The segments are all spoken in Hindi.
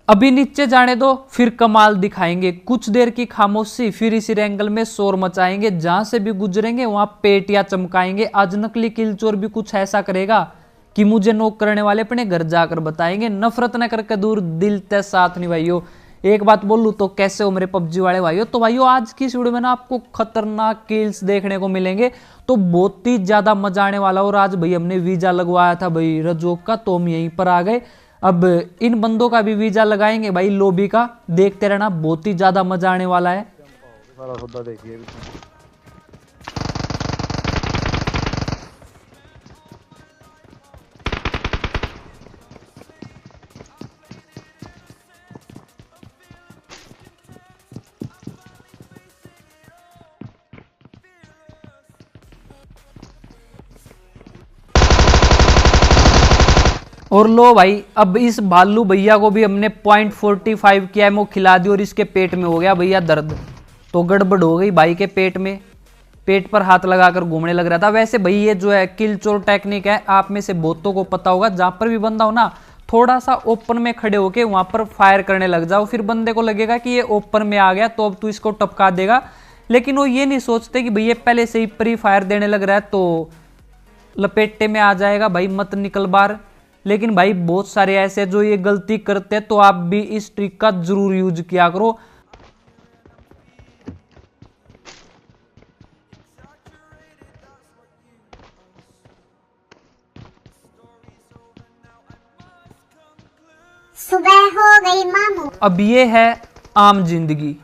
अभी नीचे जाने दो, फिर कमाल दिखाएंगे। कुछ देर की खामोशी, फिर इसी एंगल में शोर मचाएंगे। जहां से भी गुजरेंगे वहां पेटियां चमकाएंगे। आज नकली किलचोर भी कुछ ऐसा करेगा कि मुझे नोक करने वाले अपने घर जाकर बताएंगे। नफरत न करके दूर, दिल ते साथ निभाइयो। एक बात बोलूं तो कैसे हो मेरे पबजी वाले भाइयों। तो भाइयों आज की इस वीडियो में ना आपको खतरनाक किल्स देखने को मिलेंगे, तो बहुत ही ज्यादा मजा आने वाला। और आज भाई हमने वीजा लगवाया था भाई रजोक का, तो हम यहीं पर आ गए। अब इन बंदों का भी वीजा लगाएंगे भाई लॉबी का, देखते रहना, बहुत ही ज्यादा मजा आने वाला है। सारा सौदा देखिए। और लो भाई, अब इस भालू भैया को भी हमने .45 की एमओ खिला दी और इसके पेट में हो गया भैया दर्द। तो गड़बड़ हो गई भाई के पेट में, पेट पर हाथ लगाकर घूमने लग रहा था। वैसे भाई ये जो है किल चोर टेक्निक है, आप में से बहुतों को पता होगा। जहां पर भी बंदा हो ना, थोड़ा सा ओपन में खड़े होके वहां पर फायर करने लग जाओ। फिर बंदे को लगेगा कि ये ओपन में आ गया तो अब तू इसको टपका देगा, लेकिन वो ये नहीं सोचते कि भैया पहले से ही प्री फायर देने लग रहा है तो लपेटे में आ जाएगा भाई, मत निकल बार। लेकिन भाई बहुत सारे ऐसे जो ये गलती करते हैं, तो आप भी इस ट्रिक का जरूर यूज किया करो। सुबह हो गई मामू। अब ये है आम जिंदगी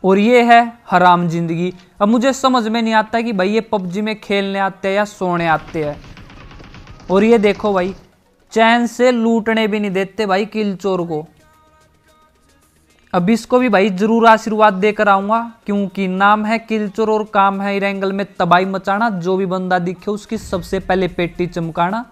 और ये है हराम जिंदगी। अब मुझे समझ में नहीं आता कि भाई ये पबजी में खेलने आते हैं या सोने आते हैं। और ये देखो भाई, चैन से लूटने भी नहीं देते भाई किल चोर को। अब इसको भी भाई जरूर आशीर्वाद देकर आऊंगा, क्योंकि नाम है किल चोर और काम है इरेंगल में तबाही मचाना। जो भी बंदा दिखे उसकी सबसे पहले पेटी चमकाना।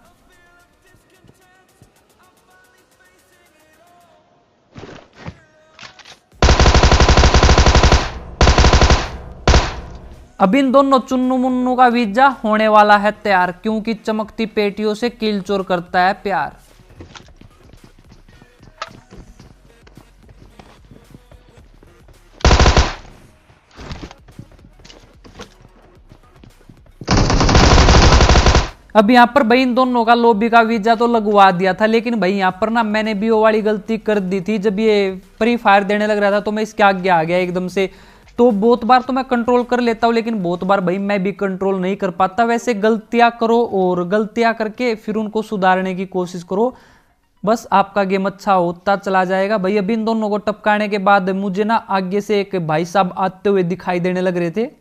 अब इन दोनों चुन्नू मुन्नू का वीजा होने वाला है तैयार, क्योंकि चमकती पेटियों से किल चोर करता है प्यार। अब यहां पर भाई इन दोनों का लॉबी का वीजा तो लगवा दिया था, लेकिन भाई यहां पर ना मैंने भी वो वाली गलती कर दी थी। जब ये फ्री फायर देने लग रहा था तो मैं इसके आगे आ गया एकदम से। तो बहुत बार तो मैं कंट्रोल कर लेता हूँ, लेकिन बहुत बार भाई मैं भी कंट्रोल नहीं कर पाता। वैसे गलतियां करो और गलतियां करके फिर उनको सुधारने की कोशिश करो, बस आपका गेम अच्छा होता चला जाएगा। भाई अब इन दोनों को टपकाने के बाद मुझे ना आगे से एक भाई साहब आते हुए दिखाई देने लग रहे थे।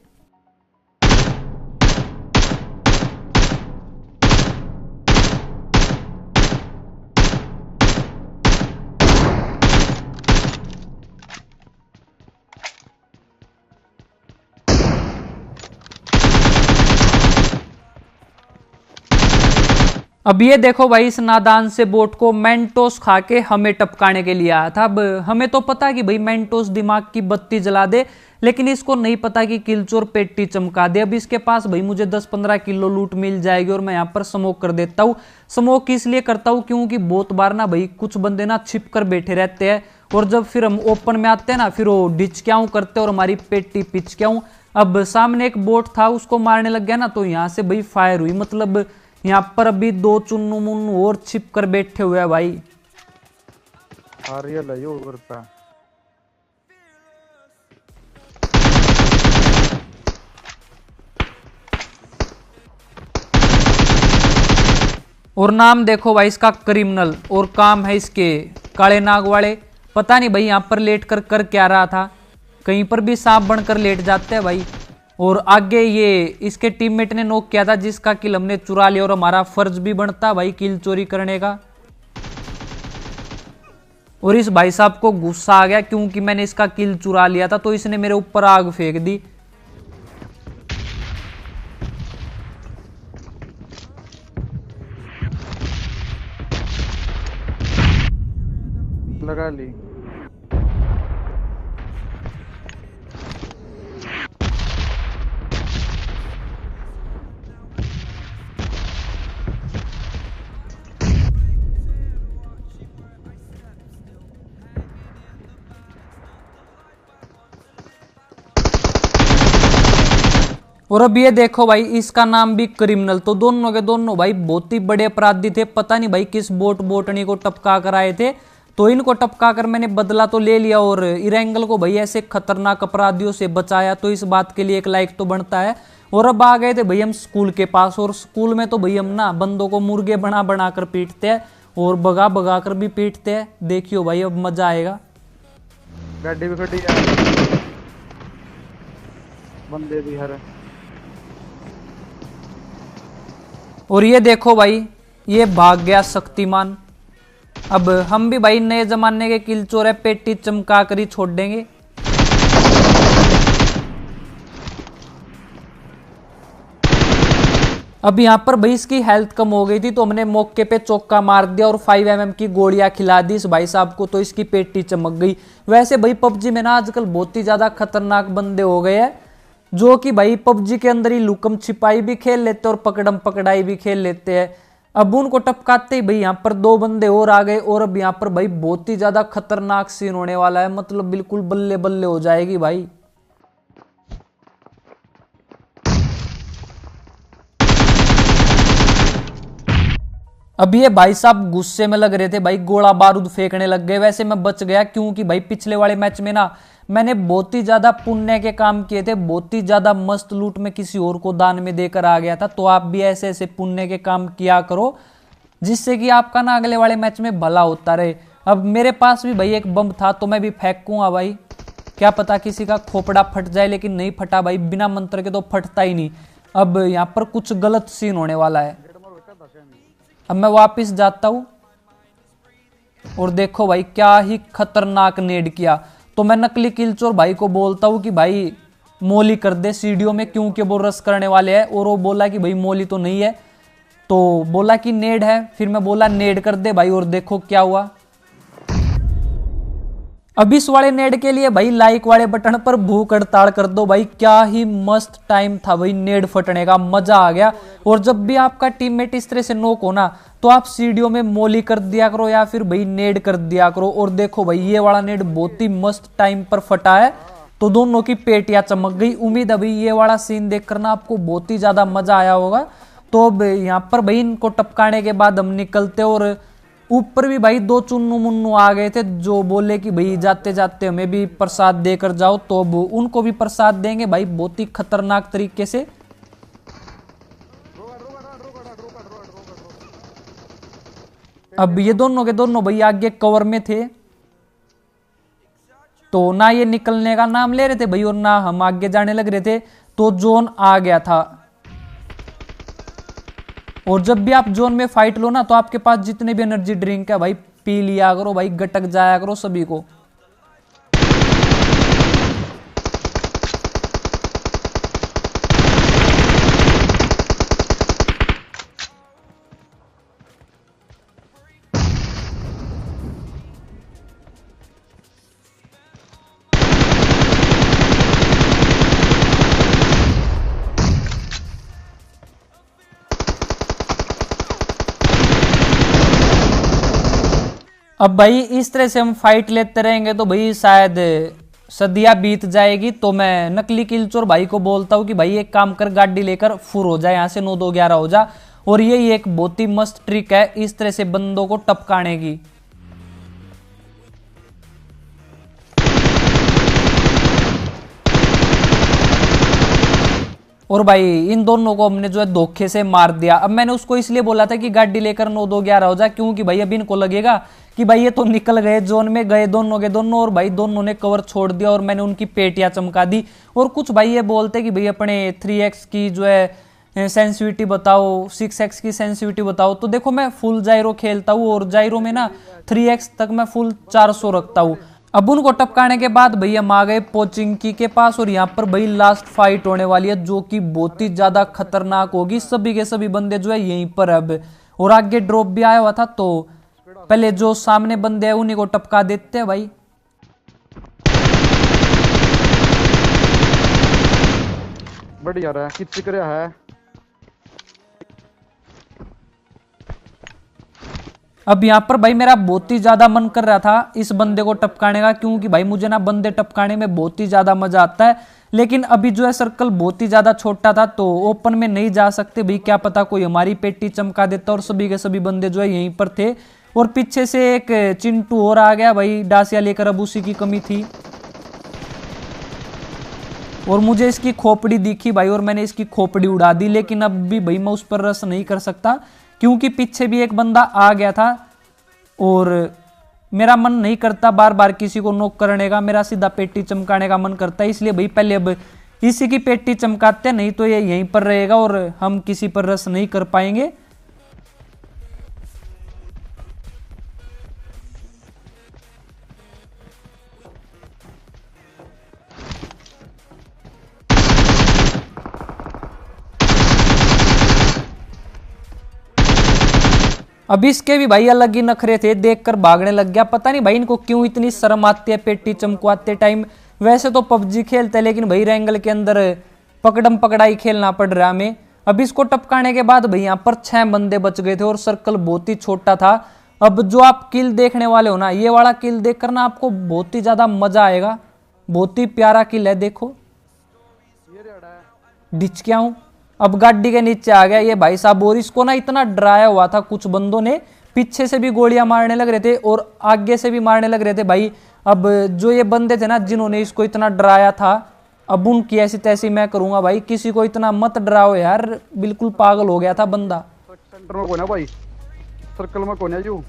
अब ये देखो भाई, इस नादान से बोट को मेंटोस खा के हमें टपकाने के लिए आया था। अब हमें तो पता है कि भाई मेंटोस दिमाग की बत्ती जला दे, लेकिन इसको नहीं पता कि किलचोर पेटी चमका दे। अब इसके पास भाई मुझे 10-15 किलो लूट मिल जाएगी और मैं यहाँ पर स्मोक कर देता हूँ। स्मोक इसलिए करता हूँ क्योंकि बहुत बार ना भाई कुछ बंदे ना छिप कर बैठे रहते हैं, और जब फिर हम ओपन में आते हैं ना, फिर वो डिचक्याऊं करते और हमारी पेटी पिचक्याऊं। अब सामने एक बोट था, उसको मारने लग गया ना, तो यहाँ से भाई फायर हुई। मतलब यहाँ पर अभी दो चुन्नू मुन्नू और छिप कर बैठे हुए हैं भाई। करता और नाम देखो भाई इसका क्रिमिनल, और काम है इसके काले नाग वाले। पता नहीं भाई यहाँ पर लेट कर क्या रहा था। कहीं पर भी सांप बनकर लेट जाते हैं भाई। और आगे ये इसके टीममेट ने नॉक किया था, जिसका किल हमने चुरा लिया, और हमारा फर्ज भी बनता भाई किल चोरी करने का। और इस भाई साहब को गुस्सा आ गया क्योंकि मैंने इसका किल चुरा लिया था, तो इसने मेरे ऊपर आग फेंक दी। लगा ली। और अब ये देखो भाई, इसका नाम भी क्रिमिनल। तो दोनों के दोनों भाई बहुत ही बड़े अपराधी थे। पता नहीं भाई किस बोटनी को टपका कर आए थे, तो इनको टपका कर मैंने बदला तो ले लिया और इरेंगल को भाई ऐसे खतरनाक अपराधियों से बचाया। तो इस बात के लिए एक लाइक तो बनता है। और अब आ गए थे भाई हम स्कूल के पास, और स्कूल में तो भाई हम ना बंदों को मुर्गे बना बना कर पीटते हैं और भगा भगा कर भी पीटते हैं। देखियो भाई अब मजा आएगा। गाड़ी भी खड़ी है, बंदे भी हर। और ये देखो भाई, ये भाग गया शक्तिमान। अब हम भी भाई नए जमाने के किलचोर है, पेटी चमका कर ही छोड़ देंगे। अब यहाँ पर भाई इसकी हेल्थ कम हो गई थी, तो हमने मौके पे चौका मार दिया और 5mm की गोलियां खिला दी इस भाई साहब को, तो इसकी पेटी चमक गई। वैसे भाई पबजी में ना आजकल बहुत ही ज्यादा खतरनाक बंदे हो गए हैं, जो कि भाई पबजी के अंदर ही लुकम छिपाई भी खेल लेते हैं और पकड़म पकड़ाई भी खेल लेते हैं। अब उनको टपकाते ही भाई यहाँ पर 2 बंदे और आ गए, और अब यहाँ पर भाई बहुत ही ज्यादा खतरनाक सीन होने वाला है। मतलब बिल्कुल बल्ले बल्ले हो जाएगी भाई। अब ये भाई साहब गुस्से में लग रहे थे भाई, गोला बारूद फेंकने लग गए। वैसे मैं बच गया, क्योंकि भाई पिछले वाले मैच में ना मैंने बहुत ही ज्यादा पुण्य के काम किए थे, बहुत ही ज्यादा मस्त लूट में किसी और को दान में देकर आ गया था। तो आप भी ऐसे ऐसे पुण्य के काम किया करो, जिससे कि आपका ना अगले वाले मैच में भला होता रहे। अब मेरे पास भी भाई एक बम था, तो मैं भी फेंकूंगा भाई, क्या पता किसी का खोपड़ा फट जाए। लेकिन नहीं फटा भाई, बिना मंत्र के तो फटता ही नहीं। अब यहाँ पर कुछ गलत सीन होने वाला है। अब मैं वापिस जाता हूं, और देखो भाई क्या ही खतरनाक नेड किया। तो मैं नकली किलचोर भाई को बोलता हूं कि भाई मोली कर दे सीढ़ियों में, क्योंकि वो रस करने वाले हैं। और वो बोला कि भाई मोली तो नहीं है, तो बोला कि नेड है। फिर मैं बोला नेड कर दे भाई, और देखो क्या हुआ। अब इस वाले नेड के लिए भाई लाइक वाले बटन पर भूख हड़ताल कर दो भाई। क्या ही मस्त टाइम था भाई, नेड फटने का मजा आ गया। और जब भी आपका टीममेट इस तरह से नोक हो ना, तो आप सीढ़ियों में मोली कर दिया करो या फिर भाई नेड कर दिया करो। और देखो भाई ये वाला नेड बहुत ही मस्त टाइम पर फटा है, तो दोनों की पेटियां चमक गई। उम्मीद है भाई ये वाला सीन देखकर ना आपको बहुत ही ज्यादा मजा आया होगा। तो अब यहाँ पर भाई इनको टपकाने के बाद हम निकलते, और ऊपर भी भाई 2 चुन्नू मुन्नू आ गए थे, जो बोले कि भाई जाते जाते हमें भी प्रसाद देकर जाओ। तो अब उनको भी प्रसाद देंगे भाई बहुत ही खतरनाक तरीके से। अब ये दोनों के दोनों भाई आगे कवर में थे, तो ना ये निकलने का नाम ले रहे थे भाई, और ना हम आगे जाने लग रहे थे। तो जोन आ गया था, और जब भी आप जोन में फाइट लो ना, तो आपके पास जितने भी एनर्जी ड्रिंक है भाई पी लिया करो भाई, गटक जाया करो सभी को। अब भाई इस तरह से हम फाइट लेते रहेंगे तो भाई शायद सदियां बीत जाएगी। तो मैं नकली किलचोर भाई को बोलता हूँ कि भाई एक काम कर, गाड़ी लेकर फुर हो जाए यहाँ से, 9-2-11 हो जा। और ये एक बहुत ही मस्त ट्रिक है इस तरह से बंदों को टपकाने की। और भाई इन दोनों को हमने जो है धोखे से मार दिया। अब मैंने उसको इसलिए बोला था कि गाड़ी लेकर 9-2-11 हो जा, क्योंकि भाई अब इनको लगेगा कि भाई ये तो निकल गए, जोन में गए दोनों के दोनों, और भाई दोनों ने कवर छोड़ दिया और मैंने उनकी पेटियां चमका दी। और कुछ भाई ये बोलते कि भाई अपने 3x की जो है सेंसिटिविटी बताओ, 6x की सेंसिटिविटी बताओ। तो देखो मैं फुल जायरो खेलता हूँ, और जायरो में ना 3x तक मैं फुल 400 रखता हूँ। अब उनको टपकाने के बाद भैया हम आ गए पोचिंकी के पास, और यहाँ पर भाई लास्ट फाइट होने वाली है, जो कि बहुत ही ज्यादा खतरनाक होगी। सभी के सभी बंदे जो है यहीं पर अब, और आगे ड्रॉप भी आया हुआ था, तो पहले जो सामने बंदे हैं उन्हीं को टपका देते हैं भाई। बढ़िया रहा, कितनी करे है। अब यहाँ पर भाई मेरा बहुत ही ज्यादा मन कर रहा था इस बंदे को टपकाने का, क्योंकि भाई मुझे ना बंदे टपकाने में बहुत ही ज्यादा मजा आता है। लेकिन अभी जो है सर्कल बहुत ही ज्यादा छोटा था तो ओपन में नहीं जा सकते भाई, क्या पता कोई हमारी पेटी चमका देता। और सभी के सभी बंदे जो है यहीं पर थे और पीछे से एक चिंटू और आ गया भाई डासिया लेकर, अब उसी की कमी थी। और मुझे इसकी खोपड़ी दिखी भाई और मैंने इसकी खोपड़ी उड़ा दी। लेकिन अब भी भाई मैं उस पर रस नहीं कर सकता क्योंकि पीछे भी एक बंदा आ गया था और मेरा मन नहीं करता बार बार किसी को नॉक करने का, मेरा सीधा पेटी चमकाने का मन करता है। इसलिए भाई पहले अब इसी की पेटी चमकाते, नहीं तो ये यहीं पर रहेगा और हम किसी पर रस नहीं कर पाएंगे। अब इसके भी भाई अलग ही नखरे थे, देखकर भागने लग गया। पता नहीं भाई इनको क्यों इतनी शर्म आती है पेटी चमकवाते टाइम। वैसे तो पबजी खेलते लेकिन भाई रैंगल के अंदर पकड़म पकड़ाई खेलना पड़ रहा हमें। अब इसको टपकाने के बाद भाई यहाँ पर 6 बंदे बच गए थे और सर्कल बहुत ही छोटा था। अब जो आप किल देखने वाले हो ना, ये वाला किल देखकर ना आपको बहुत ही ज्यादा मजा आएगा। बहुत ही प्यारा किल है, देखो डिच क्या हूं। अब गाड़ी के नीचे आ गया ये भाई साहब और इसको ना इतना डराया हुआ था कुछ बंदों ने, पीछे से भी गोलियां मारने लग रहे थे और आगे से भी मारने लग रहे थे भाई। अब जो ये बंदे थे ना जिन्होंने इसको इतना डराया था, अब उनकी ऐसी तैसी मैं करूंगा भाई। किसी को इतना मत डराओ यार, बिल्कुल पागल हो गया था बंदा। सेंटर में कौन है भाई? सर्कल में कौन है यू?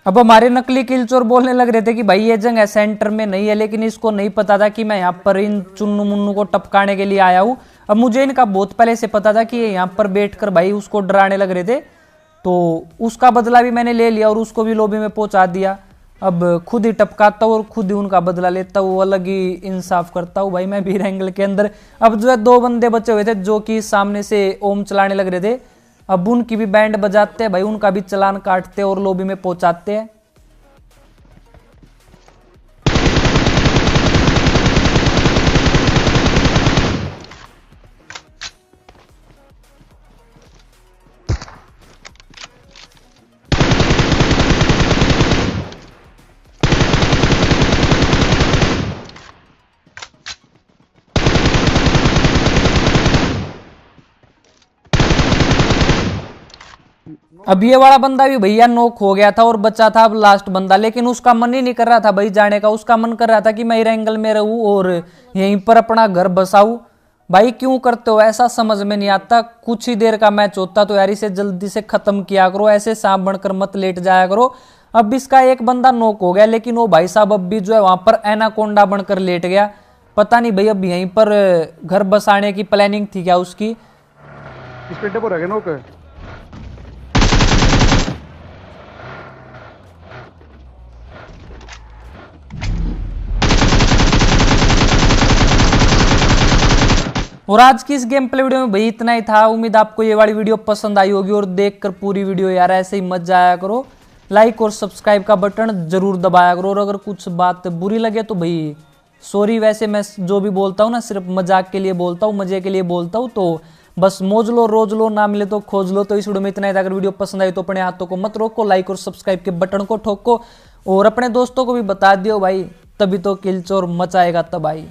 अब हमारे नकली किलचोर बोलने लग रहे थे कि भाई ये जगह सेंटर में नहीं है, लेकिन इसको नहीं पता था कि मैं यहाँ पर इन चुन्नू मुन्नू को टपकाने के लिए आया हूँ। अब मुझे इनका बहुत पहले से पता था कि ये यहाँ पर बैठकर भाई उसको डराने लग रहे थे, तो उसका बदला भी मैंने ले लिया और उसको भी लॉबी में पहुंचा दिया। अब खुद ही टपकाता हूँ और खुद ही उनका बदला लेता हूँ, अलग ही इंसाफ करता हूँ भाई मैं भी रैंगल के अंदर। अब जो है 2 बंदे बचे हुए थे जो कि सामने से ओम चलाने लग रहे थे। अब उनकी भी बैंड बजाते हैं भाई, उनका भी चलान काटते और लॉबी में पहुंचाते हैं। अब ये वाला बंदा भी भैया नॉक हो गया था और बचा था अब लास्ट बंदा, लेकिन उसका मन ही नहीं कर रहा था भाई जाने का। उसका मन कर रहा था कि मैं रैंगल में रहूं और यहीं पर अपना घर बसाऊं। भाई क्यों करते हो ऐसा, समझ में नहीं आता। कुछ ही देर का मैच होता तो यार इसे जल्दी से खत्म किया करो, ऐसे सांप बनकर मत लेट जाया करो। अब इसका एक बंदा नॉक हो गया, लेकिन वो भाई साहब अब भी जो है वहां पर एनाकोंडा बनकर लेट गया। पता नहीं भाई अब यहीं पर घर बसाने की प्लानिंग थी क्या उसकी। इस पेटे पर है नोक। और आज की इस गेम प्ले वीडियो में भाई इतना ही था। उम्मीद आपको ये वाली वीडियो पसंद आई होगी और देखकर पूरी वीडियो यार ऐसे ही मजा आया करो। लाइक और सब्सक्राइब का बटन जरूर दबाया करो और अगर कुछ बात बुरी लगे तो भाई सॉरी। वैसे मैं जो भी बोलता हूँ ना सिर्फ मजाक के लिए बोलता हूँ, मजे के लिए बोलता हूँ। तो बस मौज लो रोज लो, ना मिले तो खोज लो। तो इस वीडियो में इतना ही था। अगर वीडियो पसंद आई तो अपने हाथों को मत रोको, लाइक और सब्सक्राइब के बटन को ठोको और अपने दोस्तों को भी बता दियो भाई, तभी तो किलचोर मचाएगा तबाही।